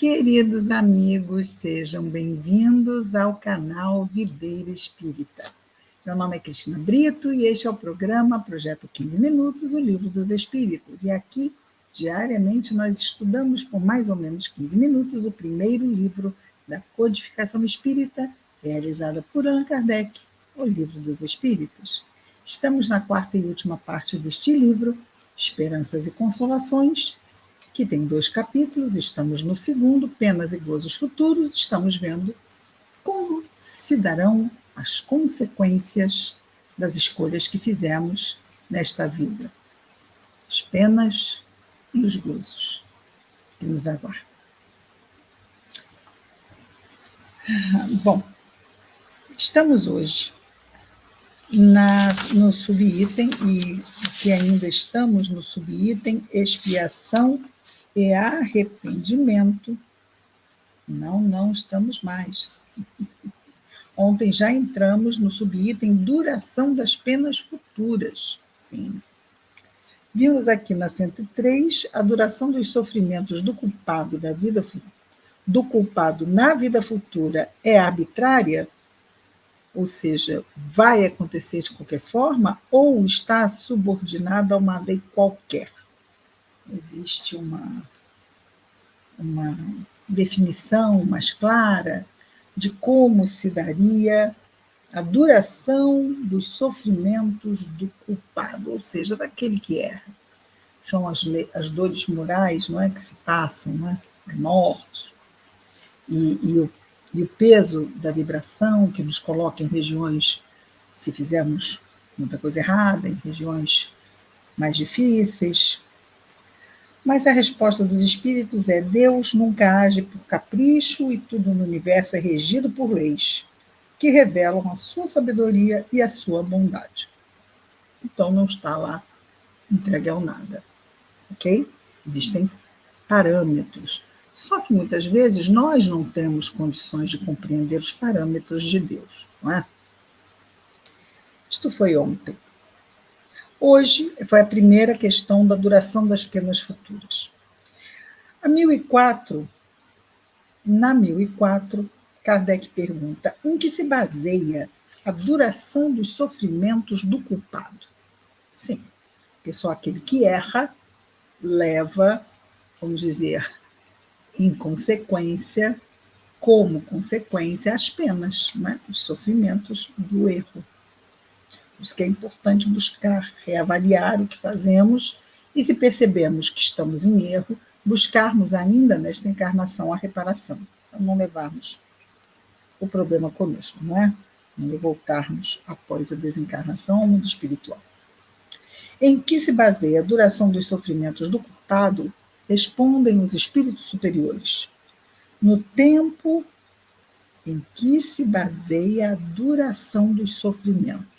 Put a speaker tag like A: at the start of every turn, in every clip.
A: Queridos amigos, sejam bem-vindos ao canal Videira Espírita. Meu nome é Cristina Brito e este é o programa Projeto 15 Minutos, o Livro dos Espíritos. E aqui, diariamente, nós estudamos por mais ou menos 15 minutos o primeiro livro da codificação espírita, realizada por Allan Kardec, o Livro dos Espíritos. Estamos na quarta e última parte deste livro, Esperanças e Consolações, que tem 2 capítulos, estamos no segundo, Penas e Gozos Futuros, estamos vendo como se darão as consequências das escolhas que fizemos nesta vida. As penas e os gozos que nos aguardam. Bom, estamos hoje no subitem, e que ainda estamos no subitem expiação e arrependimento. Não estamos mais. Ontem já entramos no subitem duração das penas futuras. Sim. Vimos aqui na 103 a duração dos sofrimentos do culpado na vida futura é arbitrária, ou seja, vai acontecer de qualquer forma, ou está subordinada a uma lei qualquer. Existe uma definição mais clara de como se daria a duração dos sofrimentos do culpado, ou seja, daquele que erra. São as dores morais, não é, que se passam, não é? A morte e o peso da vibração que nos coloca em regiões, se fizermos muita coisa errada, em regiões mais difíceis. Mas a resposta dos espíritos é: Deus nunca age por capricho e tudo no universo é regido por leis que revelam a sua sabedoria e a sua bondade. Então não está lá entregue ao nada, ok? Existem parâmetros. Só que muitas vezes nós não temos condições de compreender os parâmetros de Deus, não é? Isto foi ontem. Hoje foi a primeira questão da duração das penas futuras. Na 1004, Kardec pergunta: em que se baseia a duração dos sofrimentos do culpado? Sim, porque só aquele que erra leva, vamos dizer, como consequência, as penas, né? Os sofrimentos do erro. Por isso que é importante buscar, reavaliar o que fazemos e, se percebemos que estamos em erro, buscarmos ainda nesta encarnação a reparação, para não levarmos o problema conosco, não é? Não voltarmos após a desencarnação ao mundo espiritual. Em que se baseia a duração dos sofrimentos do culpado? Respondem os espíritos superiores: no tempo em que se baseia a duração dos sofrimentos.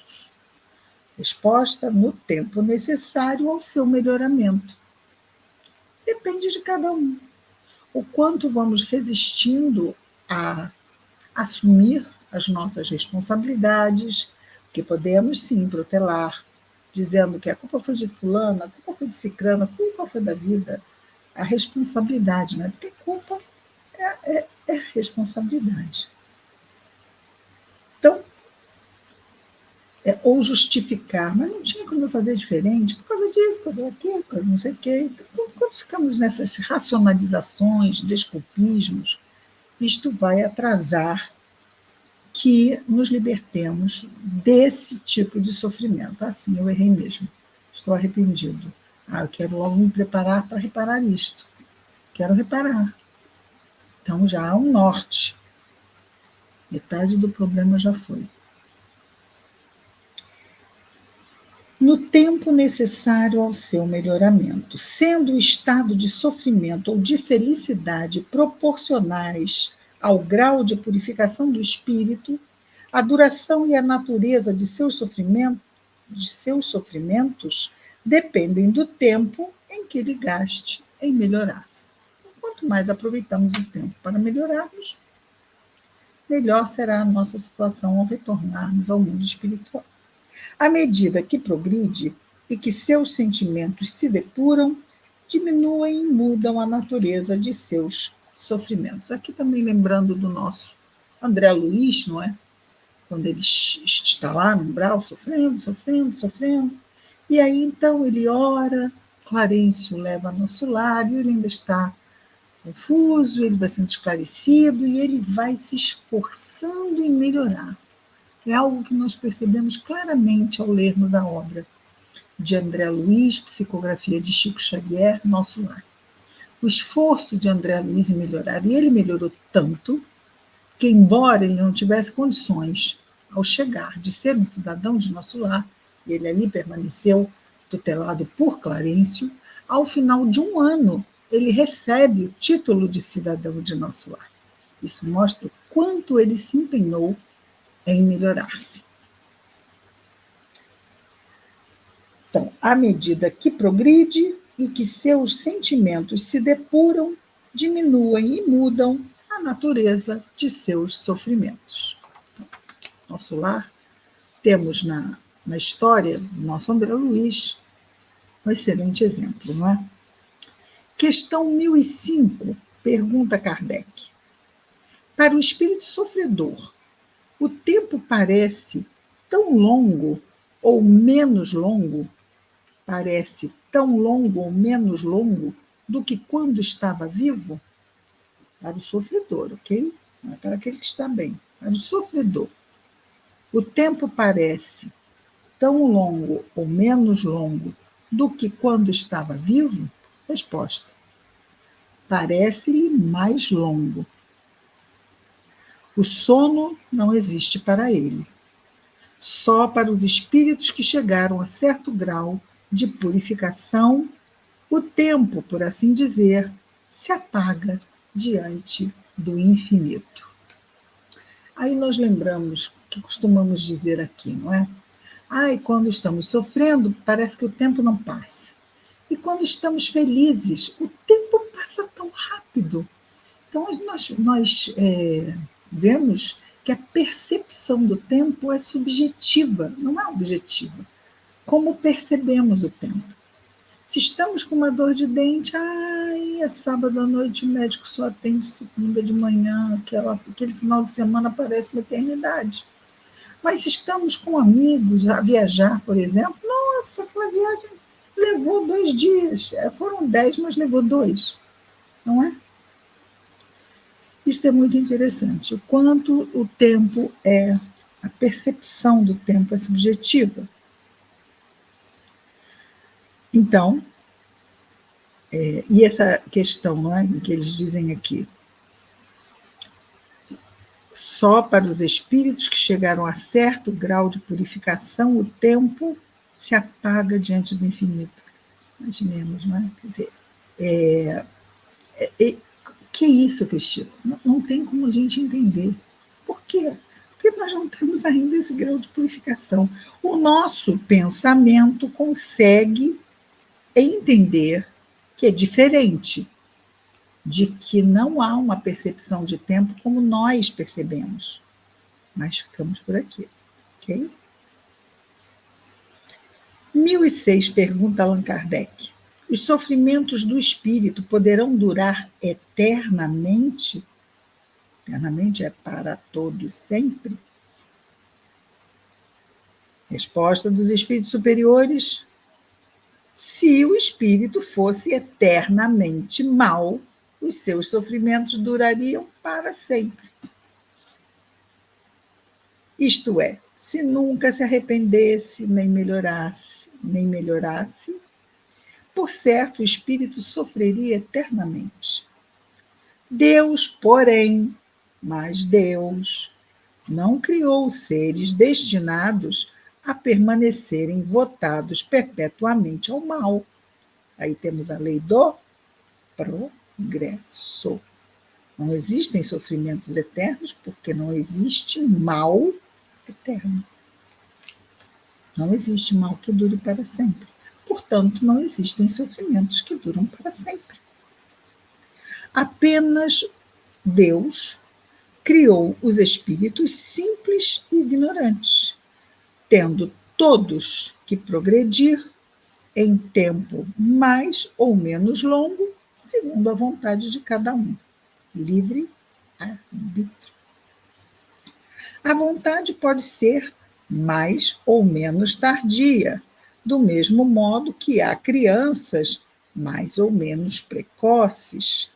A: Resposta: no tempo necessário ao seu melhoramento. Depende de cada um. O quanto vamos resistindo a assumir as nossas responsabilidades, que podemos sim protelar, dizendo que a culpa foi de fulano, a culpa foi de cicrano, a culpa foi da vida. A responsabilidade, né? Porque culpa é responsabilidade. Então, ou justificar, mas não tinha como eu fazer diferente, por causa disso, por causa daquilo, por causa não sei o quê. Então, quando ficamos nessas racionalizações, desculpismos, isto vai atrasar que nos libertemos desse tipo de sofrimento. Assim, eu errei mesmo, estou arrependido. Eu quero logo me preparar para reparar isto. Quero reparar. Então já há um norte. Metade do problema já foi. No tempo necessário ao seu melhoramento, sendo o estado de sofrimento ou de felicidade proporcionais ao grau de purificação do espírito, a duração e a natureza de seus sofrimentos dependem do tempo em que ele gaste em melhorar-se. Então, quanto mais aproveitamos o tempo para melhorarmos, melhor será a nossa situação ao retornarmos ao mundo espiritual. À medida que progride e que seus sentimentos se depuram, diminuem e mudam a natureza de seus sofrimentos. Aqui também lembrando do nosso André Luiz, não é? Quando ele está lá no umbral, sofrendo, sofrendo, sofrendo. E aí, então, ele ora, Clarencio leva a nosso lar, e ele ainda está confuso, ele vai sendo esclarecido, e ele vai se esforçando em melhorar. É algo que nós percebemos claramente ao lermos a obra de André Luiz, Psicografia de Chico Xavier, Nosso Lar. O esforço de André Luiz em melhorar, e ele melhorou tanto, que embora ele não tivesse condições, ao chegar, de ser um cidadão de Nosso Lar, e ele ali permaneceu tutelado por Clarencio, ao final de um ano, ele recebe o título de cidadão de Nosso Lar. Isso mostra o quanto ele se empenhou em melhorar-se. Então, à medida que progride e que seus sentimentos se depuram, diminuem e mudam a natureza de seus sofrimentos. Então, Nosso Lar, temos na história do nosso André Luiz um excelente exemplo, não é? Questão 1005, pergunta Kardec. Para o espírito sofredor, o tempo parece tão longo ou menos longo? Parece tão longo ou menos longo do que quando estava vivo? Para o sofredor, ok? Não é para aquele que está bem. Para o sofredor, o tempo parece tão longo ou menos longo do que quando estava vivo? Resposta: parece-lhe mais longo. O sono não existe para ele. Só para os espíritos que chegaram a certo grau de purificação, o tempo, por assim dizer, se apaga diante do infinito. Aí nós lembramos que costumamos dizer aqui, não é? Ai, quando estamos sofrendo, parece que o tempo não passa. E quando estamos felizes, o tempo passa tão rápido. Então, nós vemos que a percepção do tempo é subjetiva, não é objetiva. Como percebemos o tempo? Se estamos com uma dor de dente, ai, é sábado à noite, o médico só atende segunda de manhã, aquele final de semana parece uma eternidade. Mas se estamos com amigos a viajar, por exemplo, nossa, aquela viagem levou 2 dias. Foram 10, mas levou 2, não é? Isso é muito interessante. O quanto o tempo a percepção do tempo é subjetiva. Então, e essa questão, não é, que eles dizem aqui, só para os espíritos que chegaram a certo grau de purificação, o tempo se apaga diante do infinito. Imaginemos, não é? Quer dizer, que é isso, Cristina? Não tem como a gente entender. Por quê? Porque nós não temos ainda esse grau de purificação. O nosso pensamento consegue entender que é diferente, de que não há uma percepção de tempo como nós percebemos. Mas ficamos por aqui, ok? 1006, pergunta Allan Kardec. Os sofrimentos do espírito poderão durar eternamente? Eternamente é para todos sempre? Resposta dos espíritos superiores: se o espírito fosse eternamente mau, os seus sofrimentos durariam para sempre. Isto é, se nunca se arrependesse, nem melhorasse, por certo o espírito sofreria eternamente. Deus, porém, mas Deus não criou seres destinados a permanecerem votados perpetuamente ao mal. Aí temos a lei do progresso. Não existem sofrimentos eternos porque não existe mal eterno. Não existe mal que dure para sempre. Portanto, não existem sofrimentos que duram para sempre. Apenas Deus criou os espíritos simples e ignorantes, tendo todos que progredir em tempo mais ou menos longo, segundo a vontade de cada um. livre-arbítrio. A vontade pode ser mais ou menos tardia, do mesmo modo que há crianças mais ou menos precoces.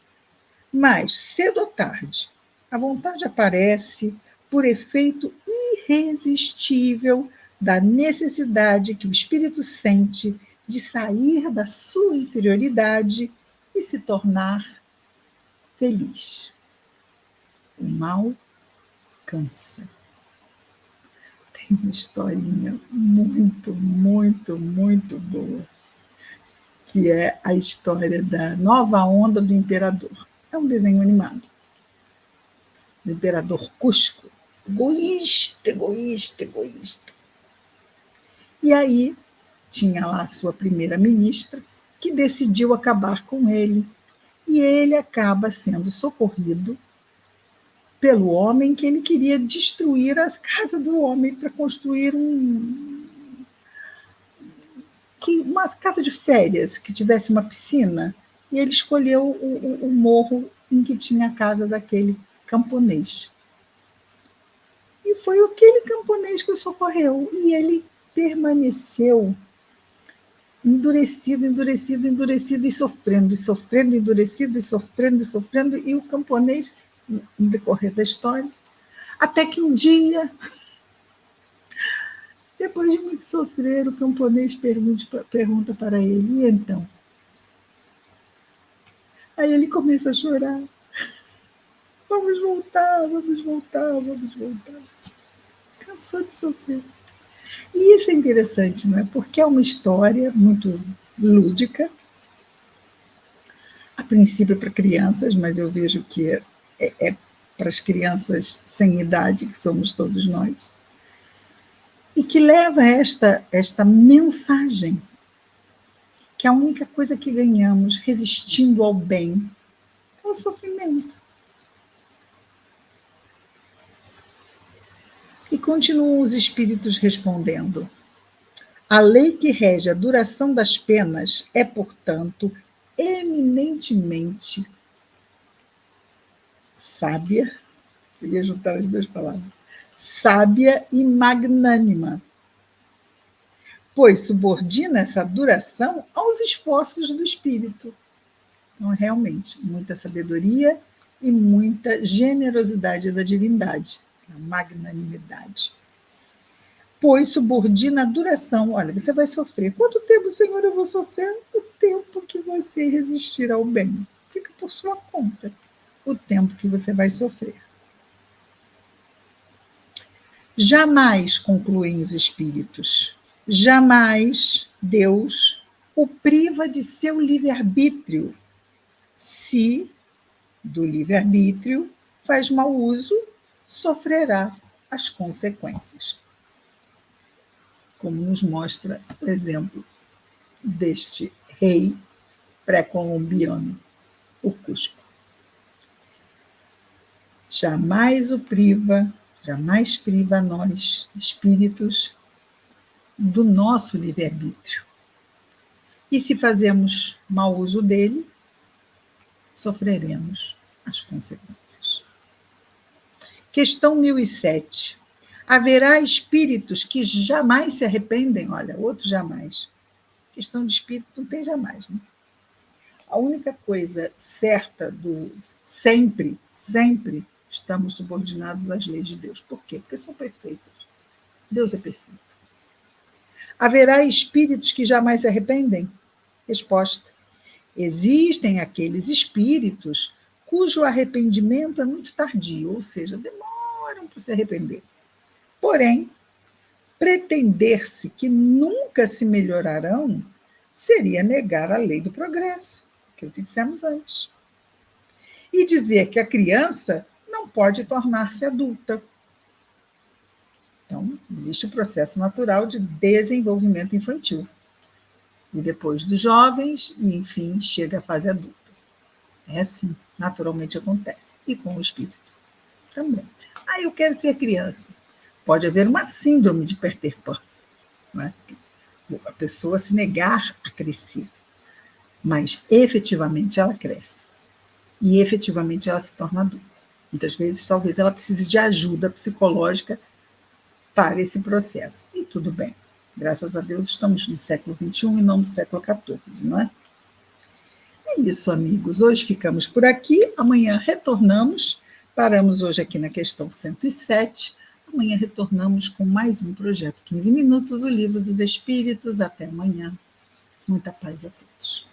A: Mas, cedo ou tarde, a vontade aparece por efeito irresistível da necessidade que o espírito sente de sair da sua inferioridade e se tornar feliz. O mal cansa. Tem uma historinha muito, muito, muito boa, que é a história da nova onda do imperador. É um desenho animado. Do imperador Cusco. Egoísta, egoísta, egoísta. E aí tinha lá a sua primeira-ministra, que decidiu acabar com ele. E ele acaba sendo socorrido pelo homem que ele queria destruir a casa do homem para construir uma casa de férias que tivesse uma piscina. E ele escolheu o morro em que tinha a casa daquele camponês. E foi aquele camponês que o socorreu. E ele permaneceu endurecido, endurecido, endurecido e sofrendo, endurecido e sofrendo, e o camponês, no decorrer da história, até que um dia, depois de muito sofrer, o camponês pergunta para ele: e então? Aí ele começa a chorar. Vamos voltar, vamos voltar, vamos voltar. Cansou de sofrer. E isso é interessante, não é? Porque é uma história muito lúdica, a princípio para crianças, mas eu vejo que é para as crianças sem idade, que somos todos nós, e que leva esta mensagem, que a única coisa que ganhamos resistindo ao bem é o sofrimento. E continuam os espíritos respondendo: a lei que rege a duração das penas é, portanto, eminentemente sábia, eu ia juntar as duas palavras, sábia e magnânima, pois subordina essa duração aos esforços do espírito. Então, realmente, muita sabedoria e muita generosidade da divindade, a magnanimidade. Pois subordina a duração. Olha, você vai sofrer. Quanto tempo, Senhor, eu vou sofrer? O tempo que você resistir ao bem. Fica por sua conta o tempo que você vai sofrer. Jamais, concluem os espíritos, jamais Deus o priva de seu livre-arbítrio, se do livre-arbítrio faz mau uso, sofrerá as consequências. Como nos mostra o exemplo deste rei pré-colombiano, o Cusco. Jamais o priva, jamais priva a nós, espíritos, do nosso livre-arbítrio. E se fazemos mau uso dele, sofreremos as consequências. Questão 1007. Haverá espíritos que jamais se arrependem? Olha, outro jamais. Questão de espírito não tem jamais, né? A única coisa certa do sempre, sempre estamos subordinados às leis de Deus. Por quê? Porque são perfeitas. Deus é perfeito. Haverá espíritos que jamais se arrependem? Resposta: existem aqueles espíritos cujo arrependimento é muito tardio, ou seja, demoram para se arrepender. Porém, pretender-se que nunca se melhorarão seria negar a lei do progresso, aquilo que dissemos antes. E dizer que a criança não pode tornar-se adulta. Então, existe o processo natural de desenvolvimento infantil. E depois dos jovens, e enfim, chega à fase adulta. É assim, naturalmente acontece. E com o espírito também. Ah, eu quero ser criança. Pode haver uma síndrome de Peter Pan, não é? A pessoa se negar a crescer, mas efetivamente ela cresce. e efetivamente ela se torna adulta. Muitas vezes, talvez ela precise de ajuda psicológica para esse processo. E tudo bem. Graças a Deus, estamos no século XXI e não no século XIV, não é? É isso, amigos. Hoje ficamos por aqui. Amanhã retornamos. Paramos hoje aqui na questão 107. Amanhã retornamos com mais um projeto 15 minutos, o Livro dos Espíritos. Até amanhã. Muita paz a todos.